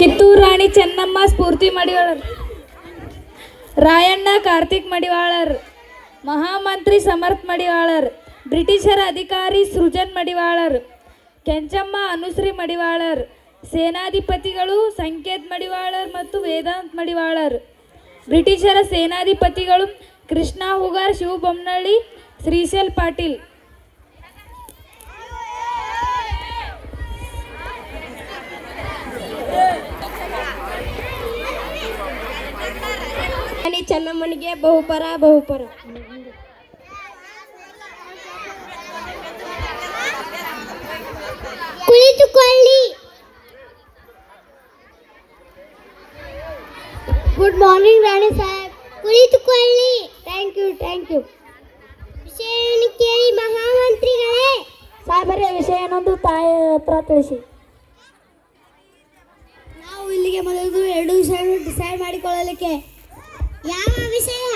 ಕಿತ್ತೂರು ರಾಣಿ ಚೆನ್ನಮ್ಮ ಸ್ಫೂರ್ತಿ ಮಡಿವಾಳರ್, ರಾಯಣ್ಣ ಕಾರ್ತಿಕ್ ಮಡಿವಾಳರ್, ಮಹಾಮಂತ್ರಿ ಸಮರ್ಥ ಮಡಿವಾಳರ್, ಬ್ರಿಟಿಷರ ಅಧಿಕಾರಿ ಸೃಜನ್ ಮಡಿವಾಳರ್, ಕೆಂಚಮ್ಮ ಅನುಶ್ರೀ ಮಡಿವಾಳರ್, ಸೇನಾಧಿಪತಿಗಳು ಸಂಕೇತ್ ಮಡಿವಾಳರ್ ಮತ್ತು ವೇದಾಂತ್ ಮಡಿವಾಳರ್. ಬ್ರಿಟಿಷರ ಸೇನಾಧಿಪತಿಗಳು ಕೃಷ್ಣ ಹುಗಾರ್, ಶಿವ ಬೊಮ್ಮನಳ್ಳಿ, ಶ್ರೀಶೈಲ್ ಪಾಟೀಲ್. ಚೆನ್ನಮ್ಮನಿಗೆ ಬಹುಪರ ಬಹುಪರ. ಕುಳಿತುಕೊಳ್ಳಿ. ಗುಡ್ ಮಾರ್ನಿಂಗ್ ರಾಣಿ ಸಾಹೇಬ್. ಕುಳಿತುಕೊಳ್ಳಿ. Thank you. ವಿಷಯ ಕೇಳಿ ಮಹಾಮಂತ್ರಿಗಳೇ. ಸಾಹೇಬರೇ, ವಿಷಯ ಏನೊಂದು ತಾಯಿ ಹತ್ರ ತಿಳಿಸಿ. ನಾವು ಇಲ್ಲಿಗೆ ಮೊದಲು 2 ವಿಷಯ ಡಿಸೈಡ್ ಮಾಡಿಕೊಳ್ಳಲಿಕ್ಕೆ. ಯಾವ ವಿಷಯ?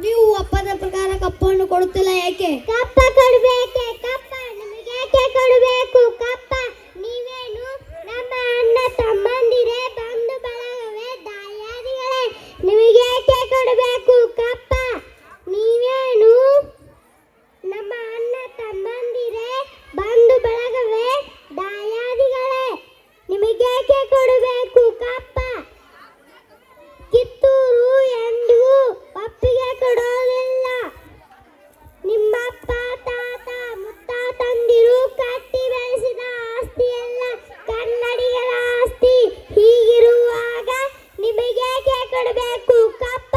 ನೀವು ಒಪ್ಪಂದ ಪ್ರಕಾರ ಕಪ್ಪನ್ನು ಕೊಡುತ್ತಿಲ್ಲ, ಯಾಕೆ? ಕಪ್ಪ ಕೊಡಬೇಕೆ? ಕಪ್ಪ ನಿಮಗೆ ಯಾಕೆ ಕೊಡಬೇಕು? ಕಪ್ಪ ನೀವೇನು ನಮ್ಮ ಅಣ್ಣ ತಮ್ಮಂದಿರೇ, ಬಂಧು ಬಳಗವೇ, ದಾಯಾದಿಗಳೇ, ನಿಮಗೆ ಯಾಕೆ ಕೊಡಬೇಕು? ಕಪ್ಪ ನೀವೇನು ನಮ್ಮ ಅಣ್ಣ ತಮ್ಮಂದಿರೇ, ಬಂಧು ಬಳಗವೇ, ದಾಯಾದಿಗಳೇ, ನಿಮಗೆ ಯಾಕೆ ಕೊಡಬೇಕು? ಕಪ್ಪ ಕಿತ್ತೂರು ಎಂದಿಗೂ ಒಪ್ಪಿಗೆ ಕೊಡೋದಿಲ್ಲ. ನಿಮ್ಮಪ್ಪ ತಾತ ಮುತ್ತಾತಂದಿರು ಕಟ್ಟಿ ಬೆಳೆಸಿದ ಆಸ್ತಿ ಎಲ್ಲ ಕನ್ನಡಿಗರ ಆಸ್ತಿ. ಹೀಗಿರುವಾಗ ನಿಮಗೇಕೆ ಕೊಡಬೇಕು? ಕಪ್ಪ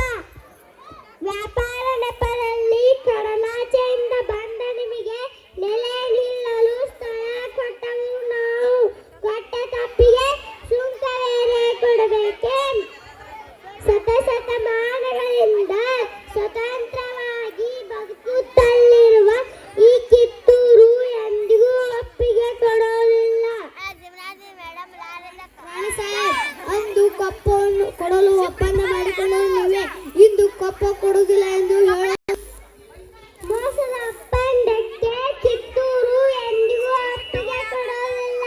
ವ್ಯಾಪಾರ ನೆಪದಲ್ಲಿ ಕಡಲಾಚೆಯಿಂದ ಬಂದ ನಿಮಗೆ ನೆಲೆ ನಿಲ್ಲಲು ಸ್ಥಳ ಕೊಟ್ಟವು ನಾವು. ಕೊಟ್ಟ ತಪ್ಪಿಗೆ ಸುಂಕ ಬೇರೆ ಕೊಡಬೇಕೆ? ಶತಮಾನಗಳಿಂದ ಸ್ವತಂತ್ರವಾಗಿ ಬದುಕುತ್ತಲಿರುವ ಈ ಕಿತ್ತೂರು ಎಂದಿಗೂ ಒಪ್ಪಿಗೆ ಕೊಡೋದಿಲ್ಲ. ರಾಣಿ ಸಾಹೇಬ್, ಅಂದು ಕಪ್ಪನ್ನು ಕೊಡಲು ಒಪ್ಪಂದ ಮಾಡಿಕೊಂಡರು ನೀವೇ, ಇಂದು ಕಪ್ಪ ಕೊಡುವುದಿಲ್ಲ ಎಂದು ಹೇಳ ಮೋಸದ ಒಪ್ಪಂದಕ್ಕೆ ಕಿತ್ತೂರು ಎಂದಿಗೂ ಒಪ್ಪಿಗೆ ಕೊಡೋದಿಲ್ಲ.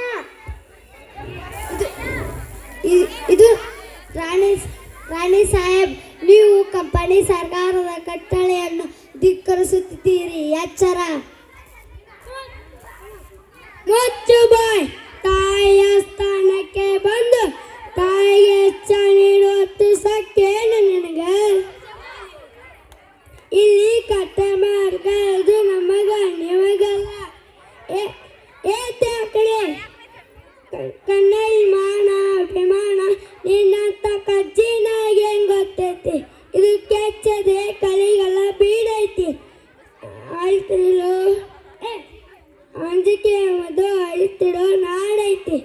ಇದು ರಾಣಿ ಸಾಹೇಬ್, ನೀವು ಕಂಪನಿ ಸರ್ಕಾರದ ಕಟ್ಟಳೆಯನ್ನು ಧಿಕ್ಕರಿಸುತ್ತಿದ್ದೀರಿ. ಎಚ್ಚರ. ಮುಚ್ಚು ಬಾಯ್. ತಾಯಿಯ ಸ್ಥಾನಕ್ಕೆ ಬಂದು ತಾಯಿಗೆ ಹೆಚ್ಚ ನೀಡುವ ಸಕ್ಕೇನು ನಿನಗೆ? ಇಲ್ಲಿ ಕಟ್ಟ ಮಾರ್ಗ, ಇದು ನಮಗ ನಿಮಗಲ್ಲ. ಕಡೆ ಕಣ್ಣಲ್ಲಿ ಮಾನ ಅಭಿಮಾನ ನಿನ್ನಂತ ಕಜ್ಜಿನಾಗೆ ಹೆಂಗ್ ಗೊತ್ತೈತಿ? ಇದು ಕೆಚ್ಚದೆ ಕಲಿಗೆಲ್ಲ ಬೀಡೈತಿ. ಅಳ್ತಿರೋ ಅಂಜಿಕೆ ಮದು ಅಳ್ತಿಡೋ ನಾಡೈತಿ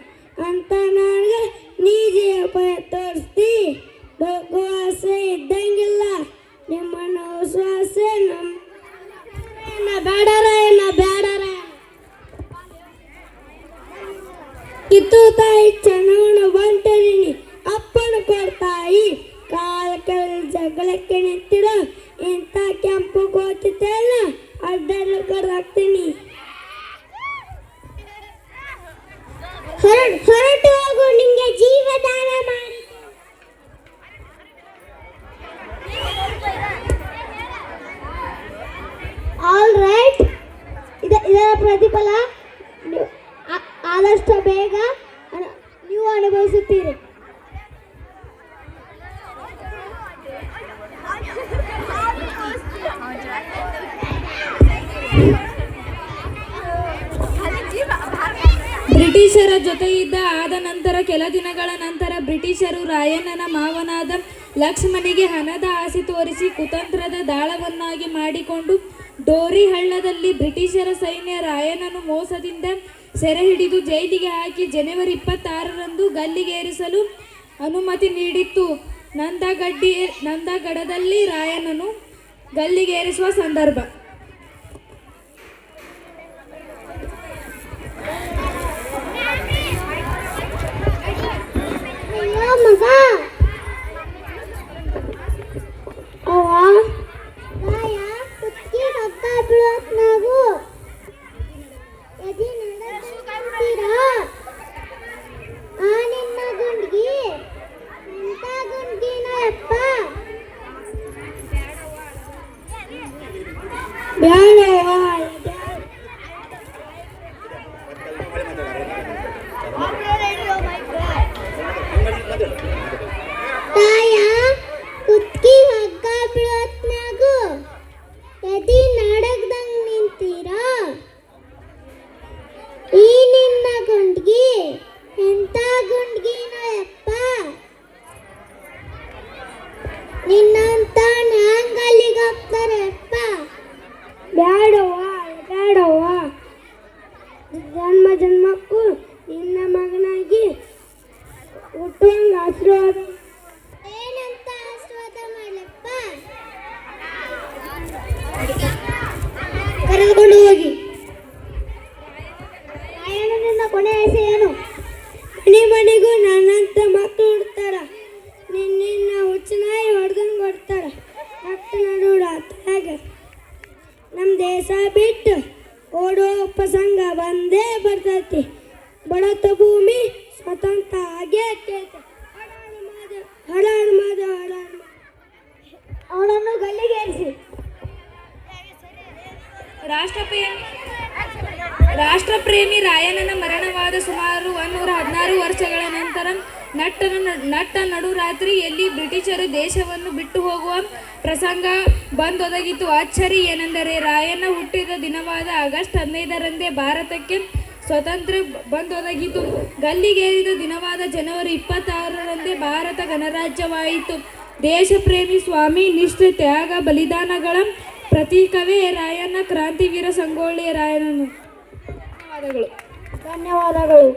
ಅಂತ ನನಗೆ ನೀಜಿ ಉಪಾಯ ತೋರಿಸ್ತಿ. ಭಗವಾಸ ಇದ್ದಂಗಿಲ್ಲ ನಿಮ್ಮನ್ನು ವಿಶ್ವಾಸ. ಬೇಡರ ಕಿತ್ತು ತಾಯಿ ಚೆನ್ನವನು ಬಂಟರಿನಿ ಅಪ್ಪನ ಕೊಡ್ತಾಯಿ. ಕಾಲ ಕೆಳಗೆ ಜಗಳಕ್ಕೆ ನಿಂತಿರ ಇಂಥ ಕೆಂಪು ಗೋಚಿತೆಲ್ಲ ಅಡ್ಡಲು ಕರ್ದಾಕ್ತೀನಿ. ಹೊರಟು ಹೋಗು, ನಿಂಗೆ ಜೀವದಾನ ಮಾಡಿ. ಆಲ್ ರೈಟ್, ಇದರ ಪ್ರತಿಫಲ ಆದಷ್ಟು ಬೇಗ ನೀವು ಅನುಭವಿಸುತ್ತೀರಿ. ಬ್ರಿಟಿಷರ ಜೊತೆಯಿದ್ದ ಆದ ನಂತರ ಕೆಲ ದಿನಗಳ ನಂತರ ಬ್ರಿಟಿಷರು ರಾಯಣ್ಣನ ಮಾವನಾದ ಲಕ್ಷ್ಮಣಿಗೆ ಹಣದ ಆಸೆ ತೋರಿಸಿ ಕುತಂತ್ರದ ದಾಳವನ್ನಾಗಿ ಮಾಡಿಕೊಂಡು ಡೋರಿ ಹಳ್ಳದಲ್ಲಿ ಬ್ರಿಟಿಷರ ಸೈನ್ಯ ರಾಯಣ್ಣನು ಮೋಸದಿಂದ ಸೆರೆ ಹಿಡಿದು ಜೈಲಿಗೆ ಹಾಕಿ ಜನವರಿ 26ರಂದು ಗಲ್ಲಿಗೇರಿಸಲು ಅನುಮತಿ ನೀಡಿತ್ತು. ನಂದಗಡದಲ್ಲಿ ರಾಯಣ್ಣನು ಗಲ್ಲಿಗೇರಿಸುವ ಸಂದರ್ಭ. ಆ ನಿನ್ನ ಗುಂಡಿಗೆ ಬ್ಯಾಡವ್ವ ತಾಯ ಕುತ್ಕಿ ಹಗ್ಗ ಬೀಳತ್ನಾಗು ಎದಿ ನಡಗ್ದಂಗ್ ನಿಂತೀರಾ ಈ ನಿನ್ನ ಗುಂಡ್ಗಿ ಎಂತ ಗುಂಡ್ಗಿನೋ ಯಪ್ಪ ನಿನ್ನಂತ ಹ್ಯಾಂಗ ಅಲ್ಲಿಗೆ ಹೋಗ್ತಾರೆ ಯಪ್ಪ ಬ್ಯಾಡವ್ವ ಬ್ಯಾಡವ್ವ ಜನ್ಮ ಜನ್ಮಕ್ಕೂ ನಿನ್ನ ಮಗನಾಗಿ ಹುಟ್ಟುವಂಗ ಆಶೀರ್ವಾದ ಏನಂತ ಆಶೀರ್ವಾದ ಮಾಡಲಪ್ಪ ಕರೆದುಕೊಂಡು ಹೋಗಿ ರಾಯಣ್ಣ ನಿನ್ನ ಕೊನೆ ಆಸೆ ಏನು ಮನೆ ಮನೆಗೂ ನನ್ನಂತ ಮಕ್ಕಳು ಹುಡ್ತಾರ ನಿನ್ನ ಹುಚ್ಚನಾಯಿ ಹೊಡ್ದಂಗೆ ಹೊಡ್ತಾರ ರಕ್ತ ನಡುಡ ತಳಗ ನಮ್ಮ ದೇಶ ಬಿಟ್ಟು ಓಡೋ ಪ್ರಸಂಗ ಬಂದೇ ಬರ್ತೈತಿ ಬಡತ ಭೂಮಿ ಸ್ವತಂತ್ರ ಆಗೇ ಕೇಳ್ತ ಅವನನ್ನು ಗಲ್ಲಿಗೇರಿಸಿ ರಾಷ್ಟ್ರಪ್ರೇಮಿ ರಾಯಣ್ಣನ ಮರಣವಾದ ಸುಮಾರು 116 ವರ್ಷಗಳ ನಂತರ ನಟ್ಟ ನಡುರಾತ್ರಿಯಲ್ಲಿ ಬ್ರಿಟಿಷರು ದೇಶವನ್ನು ಬಿಟ್ಟು ಹೋಗುವ ಪ್ರಸಂಗ ಬಂದೊದಗಿತು. ಅಚ್ಚರಿ ಏನೆಂದರೆ ರಾಯಣ್ಣ ಹುಟ್ಟಿದ ದಿನವಾದ ಆಗಸ್ಟ್ 15ರಂದೇ ಭಾರತಕ್ಕೆ ಸ್ವಾತಂತ್ರ್ಯ ಬಂದೊದಗಿತು. ಗಲ್ಲಿಗೇರಿದ ದಿನವಾದ ಜನವರಿ 26ರಂದೇ ಭಾರತ ಗಣರಾಜ್ಯವಾಯಿತು. ದೇಶಪ್ರೇಮಿ ಸ್ವಾಮಿ ನಿಷ್ಠೆ ತ್ಯಾಗ ಬಲಿದಾನಗಳ ಪ್ರತೀಕವೇ ರಾಯಣ್ಣ. ಕ್ರಾಂತಿವೀರ ಸಂಗೊಳ್ಳಿ ರಾಯಣ್ಣನು. ಧನ್ಯವಾದಗಳು.